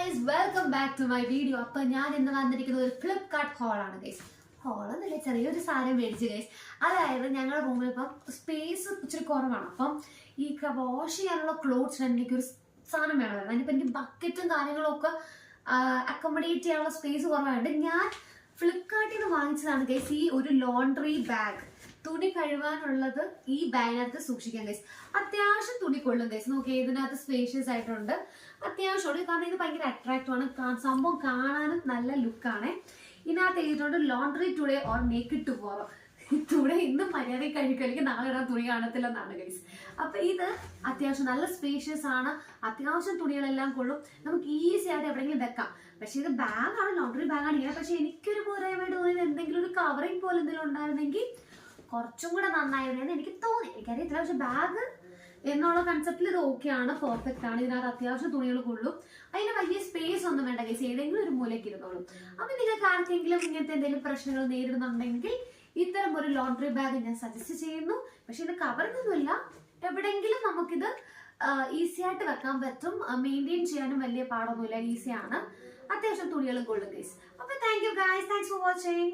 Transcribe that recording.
Guys, welcome back to my video. അപ്പൊ ഞാൻ ഇന്ന് വന്നിരിക്കുന്നത് ഒരു ഫ്ലിപ്കാർട്ട് ഹോളാണ് ഗൈസ്. ഹോളെന്നല്ലേ, ചെറിയൊരു സാധനം മേടിച്ചു ഗൈസ്. അതായത് ഞങ്ങളുടെ റൂമിൽ ഇപ്പം സ്പേസ് ഇച്ചിരി കുറവാണ്. അപ്പം ഈ വാഷ് ചെയ്യാനുള്ള ക്ലോത്ത്സ് എനിക്കൊരു സാധനം വേണമായിരുന്നു. അതിനിപ്പോൾ എനിക്ക് ബക്കറ്റും കാര്യങ്ങളും ഒക്കെ അക്കോമഡേറ്റ് ചെയ്യാനുള്ള സ്പേസ് കുറവായതുകൊണ്ട് ഞാൻ ഫ്ലിപ്കാർട്ടിൽ നിന്ന് വാങ്ങിച്ചതാണ് ഗൈസ് ഈ ഒരു ലോണ്ടറി ബാഗ്. തുണി കഴുകാനുള്ളത് ഈ ബാഗിനകത്ത് സൂക്ഷിക്കാം ഗൈസ്. അത്യാവശ്യം തുണി കൊള്ളും ഗൈസ്. നോക്കി, ഇതിനകത്ത് സ്പേഷ്യസ് ആയിട്ടുണ്ട്, അത്യാവശ്യമുണ്ട്. കാരണം ഇത് ഭയങ്കര അട്രാക്റ്റീവ് ആണ്, സംഭവം കാണാനും നല്ല ലുക്കാണ്. ഇതിനകത്ത് എഴുതിയിട്ടുണ്ട് laundry today or make it tomorrow. Today ഇന്ന് മര്യാദ കഴിക്കുകയാണെങ്കിൽ നാളെ ഇടാൻ തുണി കാണത്തില്ലെന്നാണ് ഗൈസ്. അപ്പൊ ഇത് അത്യാവശ്യം നല്ല സ്പേഷ്യസ് ആണ്, അത്യാവശ്യം തുണികളെല്ലാം കൊള്ളും, നമുക്ക് ഈസി ആയിട്ട് എവിടെയെങ്കിലും വെക്കാം. പക്ഷെ ഇത് ബാഗാണ്, ലോണ്ടറി ബാഗാണ് ഇങ്ങനെ. പക്ഷെ എനിക്കൊരു പോരായ്മയായിട്ട് തോന്നിയത് എന്തെങ്കിലും ഒരു കവറിങ് പോലെ എന്തെങ്കിലും ഉണ്ടായിരുന്നെങ്കിൽ കുറച്ചും കൂടെ നന്നായിരുന്നു എനിക്ക് തോന്നി. എനിക്കറിയത്തില്ല, പക്ഷെ ബാഗ് എന്നുള്ള കൺസെപ്റ്റിൽ ഇത് ഓക്കെയാണ്, പെർഫെക്റ്റ് ആണ്. ഇതിനകത്ത് അത്യാവശ്യം തുണികൾ കൊള്ളും, അതിന് വലിയ സ്പേസ് ഒന്നും വേണ്ട ഗൈസ്, ഏതെങ്കിലും ഒരു മൂലയ്ക്ക് ഇരുന്നോളും. അപ്പൊ നിങ്ങൾക്ക് ആർക്കെങ്കിലും ഇങ്ങനത്തെ എന്തെങ്കിലും പ്രശ്നങ്ങൾ നേരിടുന്നുണ്ടെങ്കിൽ ഇത്തരം ഒരു ലോണ്ടറി ബാഗ് ഞാൻ സജസ്റ്റ് ചെയ്യുന്നു. പക്ഷെ ഇത് കവറിങ്ങൊന്നുമില്ല, എവിടെയെങ്കിലും നമുക്കിത് ഈസി ആയിട്ട് വെക്കാൻ പറ്റും, മെയിൻറ്റെയിൻ ചെയ്യാനും വലിയ പാടൊന്നുമില്ല, ഈസിയാണ്, അത്യാവശ്യം തുണികളും കൊള്ളും ഗൈസ്. അപ്പൊ thank you guys, thanks for watching.